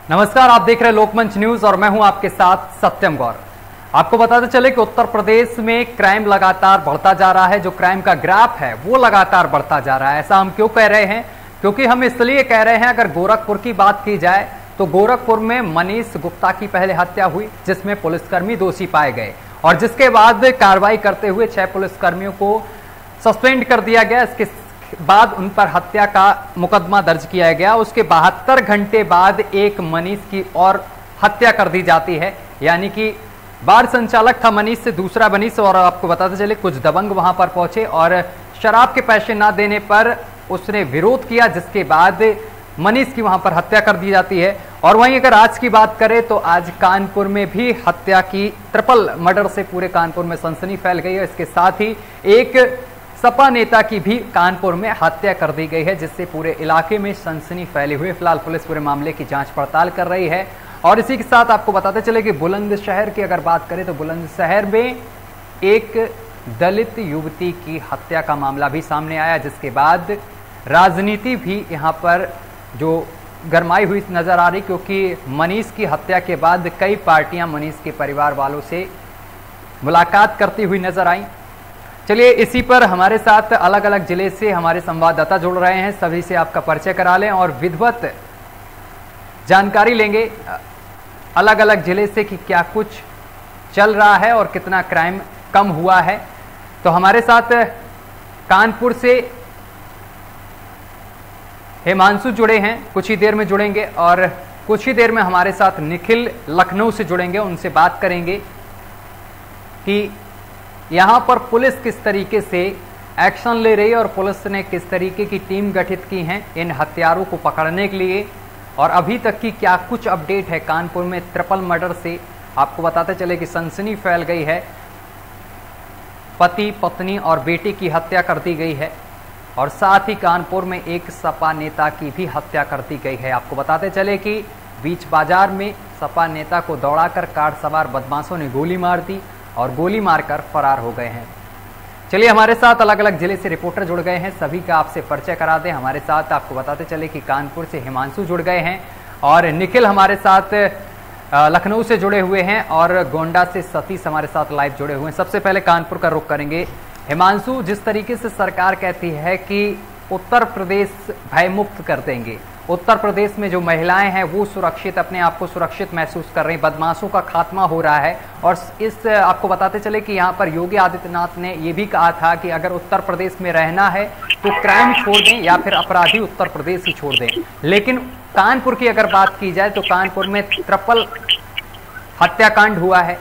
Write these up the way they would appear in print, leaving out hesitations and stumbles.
नमस्कार, आप देख रहे हैं लोकमंच न्यूज और मैं हूं आपके साथ सत्यम गौर। आपको बताते चले कि उत्तर प्रदेश में क्राइम लगातार बढ़ता जा रहा है। जो क्राइम का ग्राफ है वो लगातार बढ़ता जा रहा है। ऐसा हम क्यों कह रहे हैं? क्योंकि हम इसलिए कह रहे हैं, अगर गोरखपुर की बात की जाए तो गोरखपुर में मनीष गुप्ता की पहले हत्या हुई, जिसमें पुलिसकर्मी दोषी पाए गए और जिसके बाद कार्रवाई करते हुए 6 पुलिसकर्मियों को सस्पेंड कर दिया गया। इसके बाद उन पर हत्या का मुकदमा दर्ज किया गया। उसके 72 घंटे बाद एक मनीष की और हत्या कर दी जाती है, यानी कि बार संचालक था मनीष से दूसरा मनीष। और आपको बताते चले कुछ दबंग वहां पर पहुंचे और शराब के पैसे ना देने पर उसने विरोध किया, जिसके बाद मनीष की वहां पर हत्या कर दी जाती है। और वहीं अगर आज की बात करें तो आज कानपुर में भी हत्या की ट्रिपल मर्डर से पूरे कानपुर में सनसनी फैल गई है। इसके साथ ही एक सपा नेता की भी कानपुर में हत्या कर दी गई है, जिससे पूरे इलाके में सनसनी फैली हुई है। फिलहाल पुलिस पूरे मामले की जांच पड़ताल कर रही है। और इसी के साथ आपको बताते चले कि बुलंदशहर की अगर बात करें तो बुलंदशहर में एक दलित युवती की हत्या का मामला भी सामने आया, जिसके बाद राजनीति भी यहाँ पर जो गरमाई हुई नजर आ रही, क्योंकि मनीष की हत्या के बाद कई पार्टियां मनीष के परिवार वालों से मुलाकात करती हुई नजर आई। चलिए, इसी पर हमारे साथ अलग अलग जिले से हमारे संवाददाता जुड़ रहे हैं। सभी से आपका परिचय करा लें और विधिवत जानकारी लेंगे अलग अलग जिले से कि क्या कुछ चल रहा है और कितना क्राइम कम हुआ है। तो हमारे साथ कानपुर से हिमांशु जुड़े हैं, कुछ ही देर में जुड़ेंगे। और कुछ ही देर में हमारे साथ निखिल लखनऊ से जुड़ेंगे, उनसे बात करेंगे कि यहाँ पर पुलिस किस तरीके से एक्शन ले रही है और पुलिस ने किस तरीके की टीम गठित की है इन हत्यारों को पकड़ने के लिए, और अभी तक की क्या कुछ अपडेट है कानपुर में ट्रिपल मर्डर से। आपको बताते चले कि सनसनी फैल गई है, पति पत्नी और बेटी की हत्या कर दी गई है और साथ ही कानपुर में एक सपा नेता की भी हत्या कर दी गई है। आपको बताते चले कि बीच बाजार में सपा नेता को दौड़ाकर कार सवार बदमाशों ने गोली मार दी और गोली मारकर फरार हो गए हैं। चलिए, हमारे साथ अलग अलग जिले से रिपोर्टर जुड़ गए हैं, सभी का आपसे परिचय करा दें। हमारे साथ आपको बताते चले कि कानपुर से हिमांशु जुड़ गए हैं और निखिल हमारे साथ लखनऊ से जुड़े हुए हैं और गोंडा से सतीश हमारे साथ लाइव जुड़े हुए हैं। सबसे पहले कानपुर का रुख करेंगे। हिमांशु, जिस तरीके से सरकार कहती है कि उत्तर प्रदेश भयमुक्त कर देंगे, उत्तर प्रदेश में जो महिलाएं हैं वो सुरक्षित, अपने आप को सुरक्षित महसूस कर रही, बदमाशों का खात्मा हो रहा है। और इस आपको बताते चले कि यहाँ पर योगी आदित्यनाथ ने ये भी कहा था कि अगर उत्तर प्रदेश में रहना है तो क्राइम छोड़ दें या फिर अपराधी उत्तर प्रदेश ही छोड़ दें। लेकिन कानपुर की अगर बात की जाए तो कानपुर में ट्रिपल हत्याकांड हुआ है।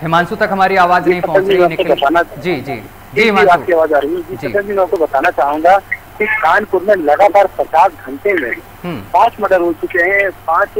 हिमांशु तक हमारी आवाज नहीं पहुंच रही। निखिल जी जी जी आपकी आवाज आ रही है जी। मैं आपको बताना चाहूंगा कि कानपुर में लगातार 50 घंटे में 5 मर्डर हो चुके हैं, 5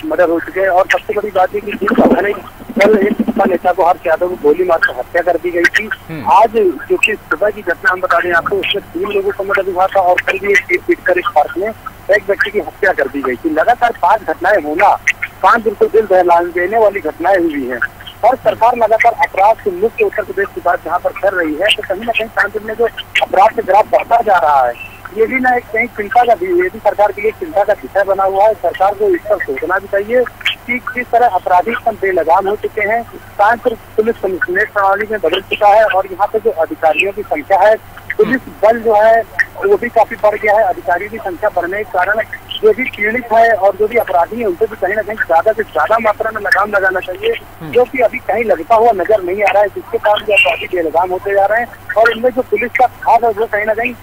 मर्डर हो चुके हैं। और सबसे बड़ी बात है कि कल एक सपा नेता को हर्ष यादव को गोली मारकर हत्या कर दी गई थी। आज जो कि सुबह की घटना हम बता रहे हैं आपको, उसमें 3 लोगों को मर्डर हुआ था और कल भी एक पीटकर इस पार्क में एक व्यक्ति की हत्या कर दी गई थी। लगातार 5 घटनाएं होना कानपुर को दिल दहला देने वाली घटनाएं हुई है। और सरकार लगातार अपराध से मुक्त उत्तर प्रदेश की बात जहाँ पर कर रही है, तो कहीं ना कहीं कानपुर में जो अपराध का ग्राफ बढ़ता जा रहा है, ये भी ना एक कहीं चिंता का भी, ये भी सरकार के लिए चिंता का विषय बना हुआ है। सरकार को इस पर सोचना भी चाहिए कि किस तरह अपराधी कम बेलगाम हो चुके हैं। कानपुर पुलिस कमिश्नरेट प्रणाली में बदल चुका है और यहाँ पे जो अधिकारियों की संख्या है, पुलिस बल जो है वो भी काफी बढ़ गया है। अधिकारियों की संख्या बढ़ने के कारण जो भी पीड़ित है और जो भी अपराधी है उनसे भी कहीं ना कहीं ज्यादा से ज्यादा मात्रा में लगाम लगाना चाहिए, जो कि अभी कहीं लगता हुआ नजर नहीं आ रहा है, जिसके कारण जो अपराधी बेलगाम होते जा रहे हैं और इनमें जो पुलिस का खास है वो कहीं ना कहीं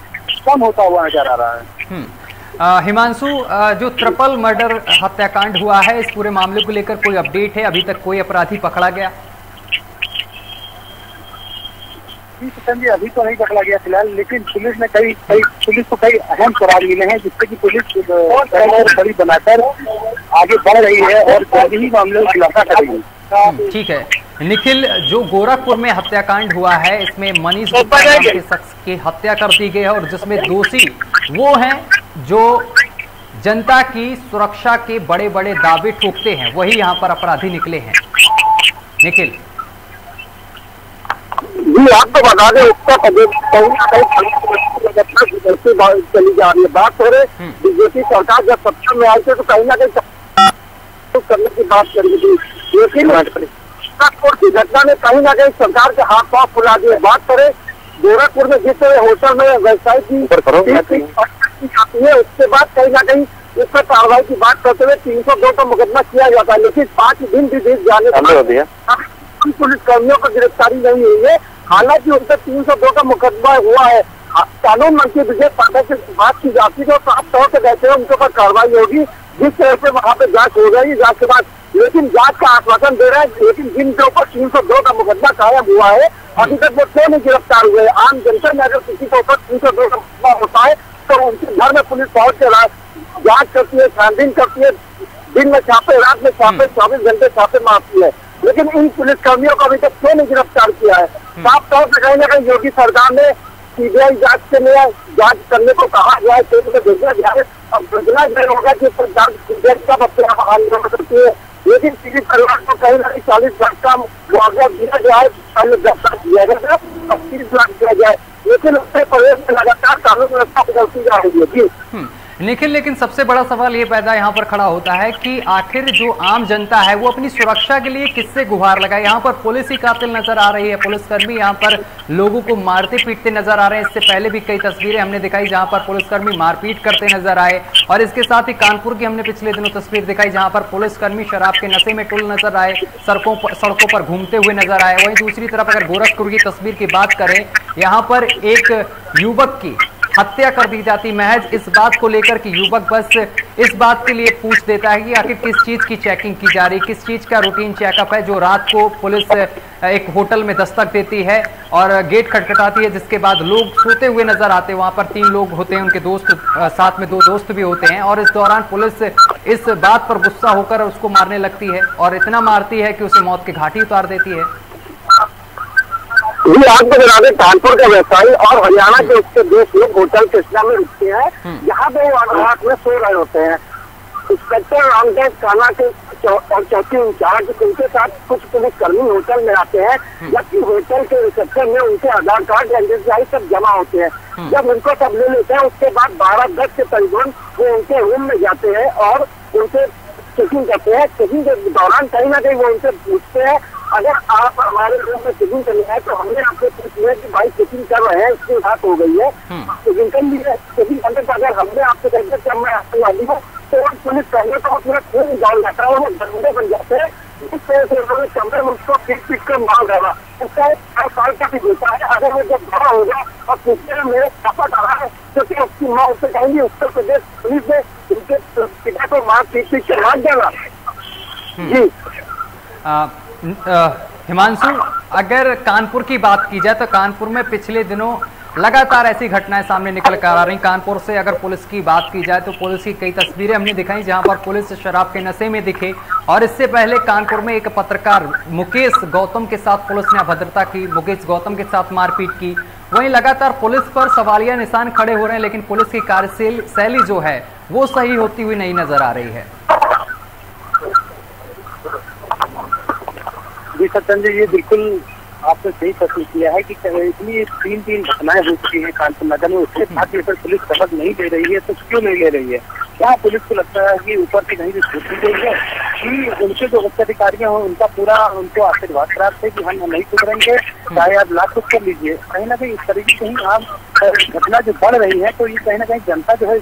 कम होता हुआ नजर आ रहा है। हिमांशु, जो ट्रिपल मर्डर हत्याकांड हुआ है, इस पूरे मामले को लेकर कोई अपडेट है? अभी तक कोई अपराधी पकड़ा गया? जी, अभी तो नहीं पकड़ा गया फिलहाल, लेकिन पुलिस ने पुलिस को कई अहम सुराग मिले हैं, जिससे कि पुलिस बड़ी बनाकर आगे बढ़ रही है और जल्द ही मामले को खुलासा करेगी। ठीक है निखिल, जो गोरखपुर में हत्याकांड हुआ है, इसमें मनीष गुप्ता नाम के शख्स की हत्या कर दी गई है और जिसमें दोषी वो हैं जो जनता की सुरक्षा के बड़े बड़े दावे ठोकते हैं, वही यहाँ पर अपराधी निकले हैं। निखिल जी आपको बता दें, उत्तर प्रदेश कहीं ना कहीं चली जा रही है। बात हो रही बीजेपी सरकार जब सत्ता में आई थी तो कहीं ना कहीं करने की बात करी थी, लेकिन गोरखपुर की घटना ने कहीं ना कहीं सरकार के हाथ पांव फुला दिए। बात करें गोरखपुर में जिस होटल में व्यवसाय की आती है, उसके बाद कहीं ना कहीं उस पर कार्रवाई की बात करते हुए 302 का मुकदमा किया जाता है, लेकिन 5 दिन भी बीत जाने के बाद पुलिस कर्मियों को गिरफ्तारी नहीं हुई है। हालांकि उन पर 302 का मुकदमा हुआ है। कानून मंत्री विजय पाठक से बात की जाती है तो साफ तौर से कहते हैं उनके ऊपर कार्रवाई होगी, जिस तरह से वहाँ पे जांच हो रही है, जांच के बाद लेकिन जांच का आश्वासन दे रहा है, लेकिन जिनके ऊपर 302 का मुकदमा कायम हुआ है अभी तक वो क्यों नहीं गिरफ्तार हुए। आम जनता में अगर किसी के ऊपर 302 का मुकदमा होता है तो उनके घर में पुलिस पहुंच के जांच करती है, छानबीन करती है, दिन में छापे, रात में छापे, 24 घंटे छापे मारती है, लेकिन इन पुलिस कर्मियों को अभी तक क्यों नहीं गिरफ्तार किया है। साफ तौर से कहीं ना कहीं योगी सरकार ने सीबीआई जांच के लिए जांच करने को कहा गया है, केंद्र में भेजना जाए। अब भेजना नहीं होगा कि सरकार सीबीआई कब अपने आप आंदोलन करती है, लेकिन पीड़ित परिवार को कहीं ना कहीं 40 लाख का मुआवजा दिया जाए, पहले 10 लाख दिया गया, अब 30 लाख दिया जाए, लेकिन उत्तर प्रदेश में लगातार कानून व्यवस्था बदलती जा रही है। जी लेकिन सबसे बड़ा सवाल ये पैदा यहाँ पर खड़ा होता है कि आखिर जो आम जनता है वो अपनी सुरक्षा के लिए किससे गुहार लगाए। यहाँ पर पुलिस ही कातिल नजर आ रही है, पुलिसकर्मी यहाँ पर लोगों को मारते पीटते नजर आ रहे हैं। इससे पहले भी कई तस्वीरें हमने दिखाई जहाँ पर पुलिसकर्मी मारपीट करते नजर आए, और इसके साथ ही कानपुर की हमने पिछले दिनों तस्वीर दिखाई जहाँ पर पुलिसकर्मी शराब के नशे में टुल नजर आए, सड़कों पर घूमते हुए नजर आए। वहीं दूसरी तरफ अगर गोरखपुर की तस्वीर की बात करें, यहाँ पर एक युवक की हत्या कर दी जाती महज इस बात को लेकर कि युवक बस इस बात के लिए पूछ देता है कि आखिर किस चीज की चेकिंग की जा रही, किस चीज का रूटीन चेकअप है, जो रात को पुलिस एक होटल में दस्तक देती है और गेट खटखटाती है, जिसके बाद लोग सोते हुए नजर आते हैं। वहां पर 3 लोग होते हैं, उनके दोस्त साथ में 2 दोस्त भी होते हैं, और इस दौरान पुलिस इस बात पर गुस्सा होकर उसको मारने लगती है और इतना मारती है कि उसे मौत की घाटी उतार देती है। ये आपको बता दें, कानपुर का व्यवसायी और हरियाणा के उसके 2 लोग होटल कृष्णा में रुकते हैं, यहाँ पे वो रात में सो रहे होते हैं। इंस्पेक्टर रामदेव काना के और चौकी इंचार्ज उनके साथ कुछ पुलिसकर्मी होटल में आते हैं, जबकि होटल के रिसेप्शन में उनके आधार कार्ड एनसीआई सब जमा होते हैं। जब उनको सब ले लेते हैं उसके बाद 12-10 के करीबन वो उनके रूम में जाते हैं और उनसे चेकिंग करते हैं। चेकिंग के दौरान कहीं ना कहीं वो उनसे पूछते हैं, अगर आप हमारे रूम में चेकिंग करनी है तो हमने आपसे पूछ लिया कि भाई चेकिंग कर रहे हैं, इसकी बात हो गई है, चेकिंग कर ली है। चेकिंग करने पर अगर हमने आपसे कहते कि मैं आपको वाली हूँ तो पुलिस करने को अपना खून डाल जाता है, वो दंगे बन जाते हैं। इस तरह से उन्होंने कमरे में उसको पीट कर मार डाला। उसका 4 साल का भी होता है। अगर वो जब बड़ा होगा और पूछते हैं मेरे पापा कहा है, क्योंकि उसकी माँ उससे कहेंगी उत्तर प्रदेश पुलिस ने उनके पिता को मार पीट के मार डाला। जी हिमांशु, अगर कानपुर की बात की जाए तो कानपुर में पिछले दिनों लगातार ऐसी घटनाएं सामने निकल कर आ रही। कानपुर से अगर पुलिस की बात की जाए तो पुलिस की कई तस्वीरें हमने दिखाई जहां पर पुलिस शराब के नशे में दिखे, और इससे पहले कानपुर में एक पत्रकार मुकेश गौतम के साथ पुलिस ने अभद्रता की, मुकेश गौतम के साथ मारपीट की। वहीं लगातार पुलिस पर सवालिया निशान खड़े हो रहे हैं, लेकिन पुलिस की कार्यशैली जो है वो सही होती हुई नहीं नजर आ रही है। जी सत्यन जी, ये बिल्कुल आपने सही फैसला किया है कि इतनी 3 घटनाएं हो चुकी हैं कानपुर नगर में, उसके साथ लेकर पुलिस सबक नहीं दे रही है तो क्यों नहीं ले रही है? क्या पुलिस को लगता है कि ऊपर से कहीं भी छूट गई है कि उनके जो उच्च अधिकारी हैं उनका पूरा उनको आशीर्वाद प्राप्त है कि हम नहीं सुधरेंगे, चाहे आप लाख कुछ कर लीजिए। कहीं ना कहीं इस तरीके से ही आप घटना जो बढ़ रही है तो ये कहीं ना कहीं जनता जो है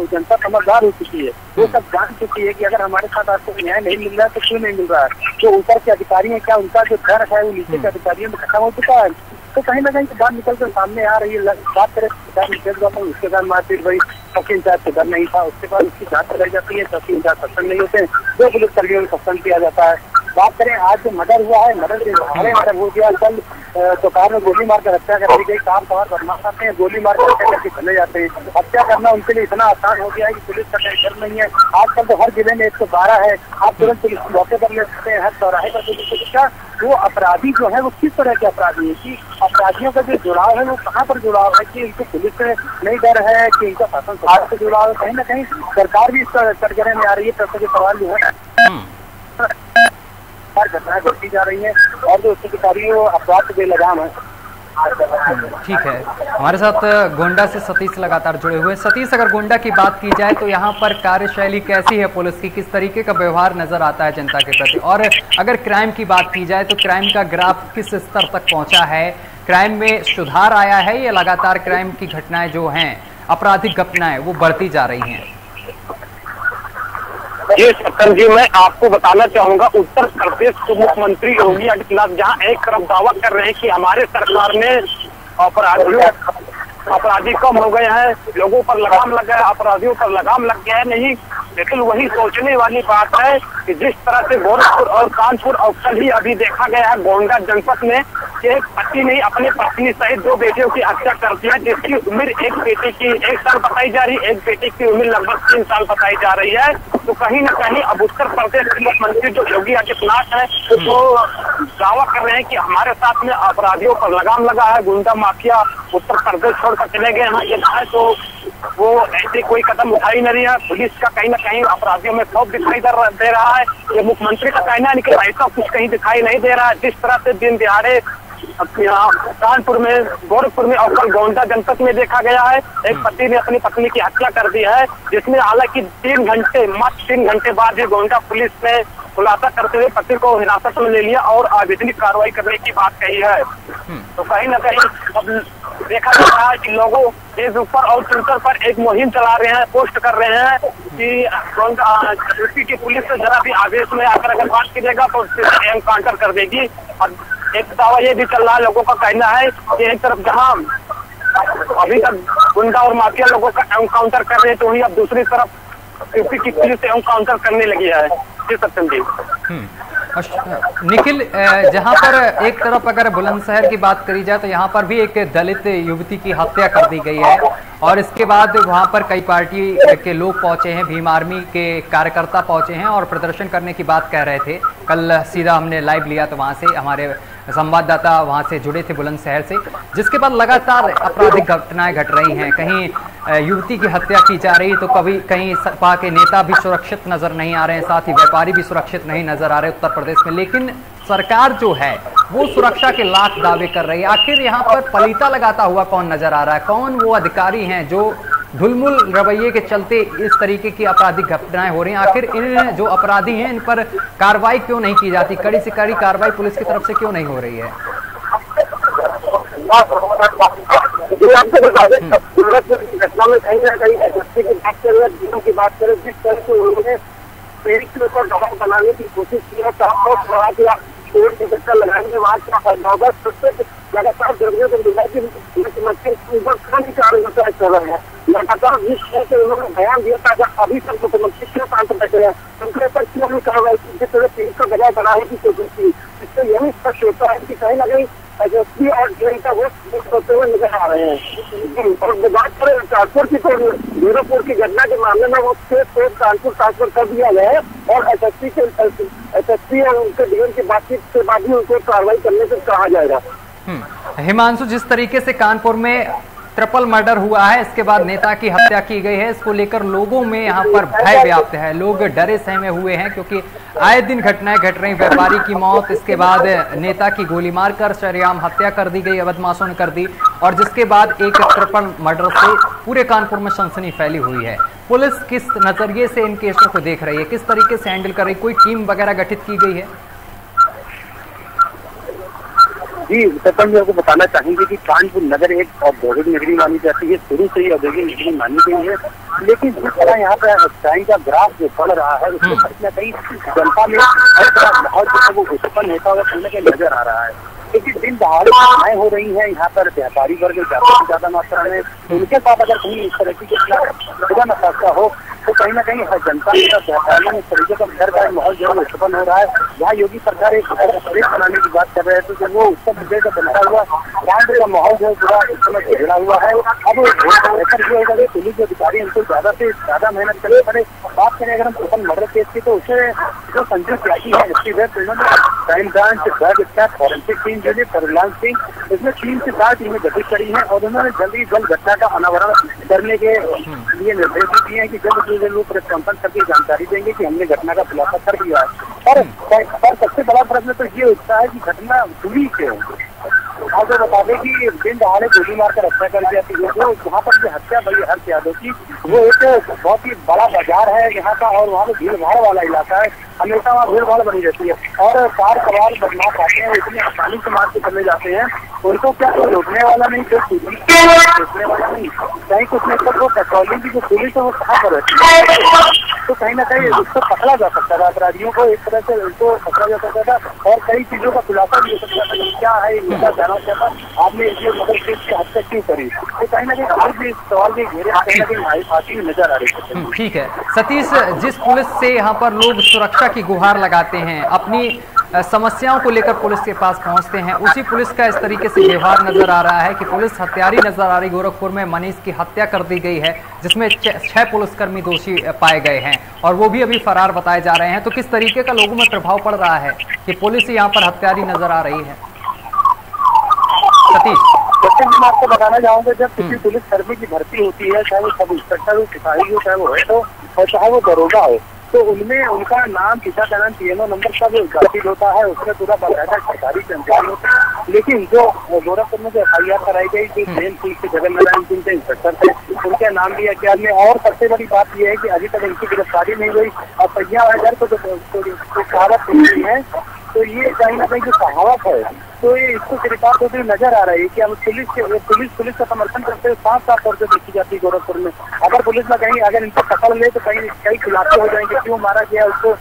जनता समझदार हो चुकी है, वो सब जान चुकी है कि अगर हमारे साथ आपको न्याय नहीं मिल रहा है तो क्यों नहीं मिल रहा है। जो ऊपर के अधिकारी हैं क्या उनका जो डर है वो नीचे के अधिकारियों में खत्म हो चुका है? तो कहीं ना कहीं बात निकल कर सामने आ रही है। बात करें उसके बाद मारपीट भाई चौकी इंचार्ज से डर नहीं था, उसके बाद उसकी जांच कराई जाती है, चौकी इंचार्ज सस्पेंड नहीं होते हैं, 2 पुलिस कर्मियों को सस्पेंड किया जाता है। बात करें आज जो मर्डर हुआ है, मर्डर हो गया, कल दोपहर में गोली मार कर हत्या कर दी गई। कार सवार बदमाश आते हैं, गोली मार कर हत्या करके चले जाते हैं। हत्या करना उनके लिए इतना आसान हो गया है कि पुलिस का कोई डर नहीं है। आजकल तो हर जिले में 112 है, आप तुरंत पुलिस मौके पर ले सकते हैं, हर चौराहे पर पुलिस का। वो अपराधी जो है वो किस तरह के अपराधी है कि अपराधियों का जो जुड़ाव है वो कहाँ पर जुड़ाव है कि इनको पुलिस से नहीं डर है कि इनका शासन सरकार से जुड़ाव है? कहीं ना कहीं सरकार भी इस कटघरे में आ रही है। प्रश्न के सवाल जो है घटनाएं बढ़ती जा रही है और जो उच्च अधिकारी अपराध से बेलगाम है। ठीक है, हमारे साथ गोंडा से सतीश लगातार जुड़े हुए। सतीश, अगर गोंडा की बात की जाए तो यहाँ पर कार्यशैली कैसी है पुलिस की, किस तरीके का व्यवहार नजर आता है जनता के प्रति, और अगर क्राइम की बात की जाए तो क्राइम का ग्राफ किस स्तर तक पहुंचा है, क्राइम में सुधार आया है या लगातार क्राइम की घटनाएं जो हैं, आपराधिक घटनाएं वो बढ़ती जा रही हैं? जी सत्तर जी, मैं आपको बताना चाहूंगा, उत्तर प्रदेश के मुख्यमंत्री योगी आदित्यनाथ जहां एक तरफ दावा कर रहे हैं कि हमारे सरकार ने अपराधी कम हो गए हैं, लोगों पर लगाम लग गया, अपराधियों पर लगाम लग गया है, नहीं, लेकिन वही सोचने वाली बात है कि जिस तरह से गोरखपुर और कानपुर और कल ही अभी देखा गया है गोंडा जनपद में कि एक पति ने अपने पत्नी सहित 2 बेटियों की हत्या कर दी है, जिसकी उम्र एक बेटी की 1 साल बताई जा रही है, एक बेटी की उम्र लगभग 3 साल बताई जा रही है। तो कहीं न कहीं अब उत्तर प्रदेश के मुख्यमंत्री जो योगी आदित्यनाथ है वो दावा कर रहे हैं कि हमारे साथ में अपराधियों पर लगाम लगा है, गुंडा माफिया उत्तर प्रदेश छोड़कर चले गए हैं, ये है तो वो ऐसे कोई कदम उठा ही नहीं है। पुलिस का कहीं न कहीं अपराधियों में खौफ दिखाई दे रहा है, ये मुख्यमंत्री का कहना है, लेकिन ऐसा कुछ कहीं दिखाई नहीं दे रहा है। जिस तरह से दिन दिहाड़े कानपुर में, गोरखपुर में और कल गोंडा जनपद में देखा गया है, एक पति ने अपनी पत्नी की हत्या कर दी है, जिसमें हालांकि 3 घंटे मात्र 3 घंटे बाद ही गोंडा पुलिस ने खुलासा करते हुए पति को हिरासत में ले लिया और आवेदनिक कार्रवाई करने की बात कही है। तो कहीं न कहीं अब देखा जा रहा है कि लोगों फेसबुक पर और ट्विटर पर एक मुहिम चला रहे हैं, पोस्ट कर रहे हैं कि यूपी की पुलिस से जरा भी आवेश में आकर अगर बात कीजिएगा तो एनकाउंटर कर देगी। और एक दावा ये भी चल रहा है, लोगों का कहना है कि एक तरफ जहां अभी तक गुंडा और माफिया लोगों का एनकाउंटर कर रहे हैं, तो वही अब दूसरी तरफ यूपी की पुलिस एनकाउंटर करने लगी है। जी सत्यम जी। निखिल, जहां पर एक तरफ अगर बुलंदशहर की बात करी जाए तो यहाँ पर भी एक दलित युवती की हत्या कर दी गई है और इसके बाद वहां पर कई पार्टी के लोग पहुंचे हैं, भीम आर्मी के कार्यकर्ता पहुंचे हैं और प्रदर्शन करने की बात कह रहे थे। कल सीधा हमने लाइव लिया तो वहां से हमारे संवाददाता वहां से जुड़े थे बुलंदशहर से, जिसके बाद लगातार आपराधिक घटनाएं घट रही हैं। कहीं युवती की हत्या की जा रही तो कभी कहीं सपा के नेता भी सुरक्षित नजर नहीं आ रहे हैं, साथ ही व्यापारी भी सुरक्षित नहीं नजर आ रहे उत्तर प्रदेश में, लेकिन सरकार जो है वो सुरक्षा के लाख दावे कर रही है। आखिर यहाँ पर पलीता लगाता हुआ कौन नजर आ रहा है, कौन वो अधिकारी हैं जो ढुलमुल रवैये के चलते इस तरीके की आपराधिक घटनाएं हो रही हैं? आखिर इन जो अपराधी हैं इन पर कार्रवाई क्यों नहीं की जाती, कड़ी से कड़ी कार्रवाई पुलिस की तरफ से क्यों नहीं हो रही है? घटना में कहीं ना कहीं एसएसपी की बात करें, की बात करें, जिस तरह से उन्होंने पेड़ के ऊपर दबाव बनाने की कोशिश की है, पेड़ के चक्कर लगाने के बाद लगातार गर्मियों को मिला कि ऊपर खाने का आरोप कर रहे हैं। लगातार जिस तरह से उन्होंने बयान दिया था अभी तक मुख्यमंत्री क्यों शांत बैठे हैं, उनके ऊपर क्यों नहीं कार्रवाई की, जिस तरह पेड़ का दबाव बनाने की कोशिश की, इससे यही स्पष्ट होता है कि कहीं ना कहीं एसएसपी और जेल का वो होते हुए नजर आ रहे हैं। और बात करें कानपुर की, तो वीरपुर की घटना के मामले में वो कानपुर ट्रांसफर कर दिया गया है और एसएसपी और उनके डीएम की बातचीत के बाद ही उनको कार्रवाई करने को कहा जाएगा। हिमांशु, जिस तरीके से कानपुर में ट्रिपल मर्डर हुआ है, इसके बाद नेता की हत्या की गई है, इसको लेकर लोगों में यहाँ पर भय व्याप्त है, लोग डरे सहमे हुए हैं क्योंकि आए दिन घटनाएं घट रही, व्यापारी की मौत, इसके बाद नेता की गोली मारकर सरेआम हत्या कर दी गई, बदमाशों ने कर दी, और जिसके बाद एक ट्रिपल मर्डर से पूरे कानपुर में सनसनी फैली हुई है। पुलिस किस नजरिए से इन केसों को देख रही है, किस तरीके से हैंडल कर रही, कोई टीम वगैरह गठित की गई है? जी सत्यम जी, आपको बताना चाहेंगे कि कानपुर नगर एक औद्योगिक नगरी मानी जाती है, शुरू से ही औद्योगिक नगरी मानी गई है, लेकिन जिस तरह यहाँ पे क्राइम का ग्राफ जो बढ़ रहा है उसको कहीं ना कहीं जनता में हर तरह माहौल जो है वो उत्पन्न होता हुआ कहीं ना कहीं नजर आ रहा है। क्योंकि दिन दहाड़े घटनाएं हो रही हैं, यहाँ पर व्यापारी वर्ग ज्यादा मात्रा में, उनके साथ अगर कहीं इस तरह की खुदा न खासा हो तो कहीं ना कहीं जनता के साथ व्यापारियों में इस तरीके का डर का माहौल जो है उत्पन्न हो रहा है। यहाँ योगी सरकार एक प्रदेश बनाने की बात कर रहे हैं, तो जब वो उत्तर प्रदेश का बनता हुआ कांड का माहौल जो है पूरा इस समय घिरा हुआ है। अब बेहतर ये होगा कि पुलिस अधिकारी उनको ज्यादा से ज्यादा मेहनत करनी पड़े। बात करें अगर हम ट्रिपल मर्डर केस की, तो उसे जो संजय त्यागी है इसकी वजह से उन्होंने crime branch, drug squad, forensic team जो है सर्विलांस टीम, इसमें 3 से 4 टीमें गठित करी है और उन्होंने जल्दी जल्द घटना का अनावरण करने के लिए निर्देश दिए हैं कि जल्द लोग प्रेस कॉन्फ्रेंस करके जानकारी देंगे कि हमने घटना का खुलासा कर दिया है। पर सबसे बड़ा प्रश्न तो ये उठता है कि घटना हुई क्यों, आपको बता दें कि दिन दहाड़े गोली मारकर हत्या कर दी जाती है। जो वहाँ पर जो हत्या भई हर्ष यादव की, वो एक बहुत ही बड़ा बाजार है यहाँ का, और वहाँ पे भीड़ भाड़ वाला इलाका है, हमेशा वहाँ भीड़ भाड़ बनी रहती है। और कार सवार बदमाश आते हैं, इतनी आसानी से मार के चले जाते हैं, उनको क्या कोई रोकने वाला नहीं, कोई रोकने वाला नहीं, कहीं कुछ नहीं। तक वो पेट्रोलिंग की जो पुलिस है वो कहाँ पर रहती है, तो कहीं ना कहीं उसको पकड़ा जा सकता था, अपराधियों को एक तरह से उनको पकड़ा जा सकता था, और कई चीजों का खुलासा भी हो सकता था कि क्या है इनका जाना चाहता, आपने इसलिए मदर की हत्या क्यों करी। तो कहीं ना कहीं भी इस सवाल के घेरे कहीं ना कहीं मारी फाती नजर आ रही है। ठीक है सतीश, जिस पुलिस से यहाँ पर लोग सुरक्षा की गुहार लगाते हैं, अपनी समस्याओं को लेकर पुलिस के पास पहुंचते हैं, उसी पुलिस का इस तरीके से व्यवहार नजर आ रहा है कि पुलिस हत्यारी नजर आ रही। गोरखपुर में मनीष की हत्या कर दी गई है, जिसमें 6 पुलिसकर्मी दोषी पाए गए हैं और वो भी अभी फरार बताए जा रहे हैं। तो किस तरीके का लोगों में प्रभाव पड़ रहा है कि पुलिस यहाँ पर हत्यारी नजर आ रही है? सतीश, बच्चे मैं आपको बताना चाहूंगा, जब किसी पुलिस कर्मी की भर्ती होती है, चाहे वो सब इंस्पेक्टर हो, सिपाही हो, चाहे वो हेड हो और चाहे वो दरोगा हो, तो उनमें उनका नाम, पिता का नाम, PNO नंबर सब दाखिल होता है, उसमें पूरा बाकायदा सरकारी जानकारी होता है। लेकिन जो गोरखपुर में जो FIR कराई गई, जो जेल पुलिस के जगन नारायण सिंह के इंस्पेक्टर थे, उनके नाम लिया क्या में। और सबसे बड़ी बात यह है कि अभी तक इनकी गिरफ्तारी नहीं हुई, और पहिया हजार को जो कहावत हुई है, तो ये कहीं ना कहीं जो कहावत है, तो ये इसको गिरफ्तार होते हुए नजर आ रही है कि अब पुलिस का समर्थन करते हुए साफ तौर पर देखी जाती है गोरखपुर में। अगर पुलिस में कहीं अगर इनको पकड़ ले तो कई खुलासे हो जाएंगे, क्यों मारा गया, उसको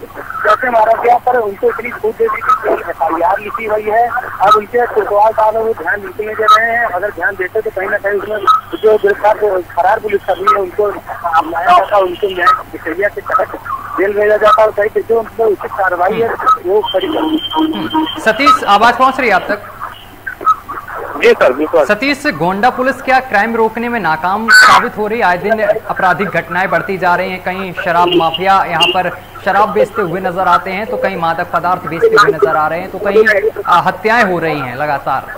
कैसे मारा गया, पर उनको इतनी छूट दे दी कि FIR लिखी हुई है। अब उनके कोतवाल साहब वो ध्यान बिल्कुल नहीं दे रहे हैं, अगर ध्यान देते तो कहीं ना कहीं उसमें जो गिरफ्तार फरार पुलिसकर्मी है उनको लाया जाता, उनको न्याय प्रक्रिया के तहत जेल भेजा जाता, और कई जो उचित कार्रवाई है वो करी। सतीश, आवाज पहुंच रही है आप तक? जी सर, बिल्कुल। सतीश, गोंडा पुलिस क्या क्राइम रोकने में नाकाम साबित हो रही? आए दिन आपराधिक घटनाएं बढ़ती जा रही हैं, कहीं शराब माफिया यहाँ पर शराब बेचते हुए नजर आते हैं, तो कहीं मादक पदार्थ बेचते हुए नजर आ रहे हैं, तो कहीं हत्याएं हो रही हैं लगातार।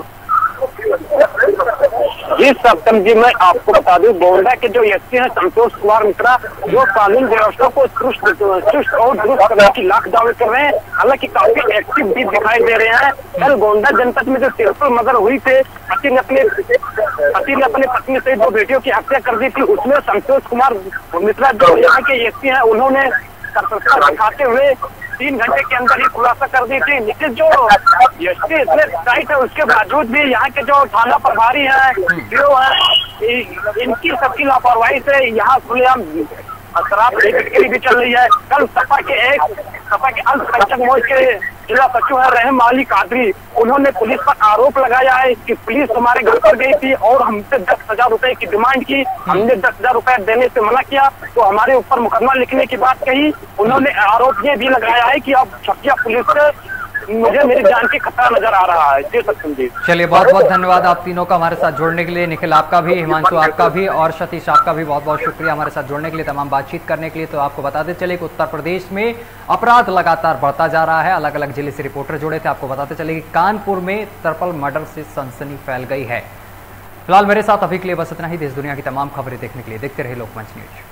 जी सप्तम जी, मैं आपको बता दूं, गोंडा के जो एसपी हैं संतोष कुमार मिश्रा, जो कानून व्यवस्था को चुस्त और दुरुस्त करने की लाख दावे कर रहे हैं, हालांकि काफी एक्टिव भी दिखाई दे रहे हैं। कल गोंडा जनपद में जो ट्रिपल मर्डर हुई थे, पति ने अपने पत्नी से 2 बेटियों की हत्या कर दी थी, उसमें संतोष कुमार मिश्रा जो यहाँ के एसपी हैं, उन्होंने कर्तव्यता दिखाते हुए 3 घंटे के अंदर ही खुलासा कर दी थी। लेकिन जो एसपी इतने टाइट है, उसके बावजूद भी यहाँ के जो थाना प्रभारी है, इनकी सबकी लापरवाही से यहाँ खुलेआम शराब की बिक्री भी चल रही है। कल सपा के अल्पसंख्यक मोर्चे के जिला सचिव है रहम अली कादरी, उन्होंने पुलिस पर आरोप लगाया है कि पुलिस हमारे घर पर गई थी और हमसे 10,000 रुपए की डिमांड की, हमने 10,000 रुपए देने से मना किया तो हमारे ऊपर मुकदमा लिखने की बात कही। उन्होंने आरोप ये भी लगाया है कि अब छपिया पुलिस से मुझे मेरी जान की खतरा नजर आ रहा है। जी सचिन जी, चलिए बहुत बहुत धन्यवाद आप तीनों का हमारे साथ जुड़ने के लिए। निखिल आपका भी, हिमांशु आपका भी और सतीश आपका भी बहुत बहुत शुक्रिया हमारे साथ जुड़ने के लिए, तमाम बातचीत करने के लिए। तो आपको बताते चले कि उत्तर प्रदेश में अपराध लगातार बढ़ता जा रहा है। अलग अलग जिले से रिपोर्टर जुड़े थे। आपको बताते चले कि कानपुर में ट्रिपल मर्डर से सनसनी फैल गई है। फिलहाल मेरे साथ अभी के लिए बस इतना ही। देश दुनिया की तमाम खबरें देखने के लिए देखते रहे लोकमंच न्यूज।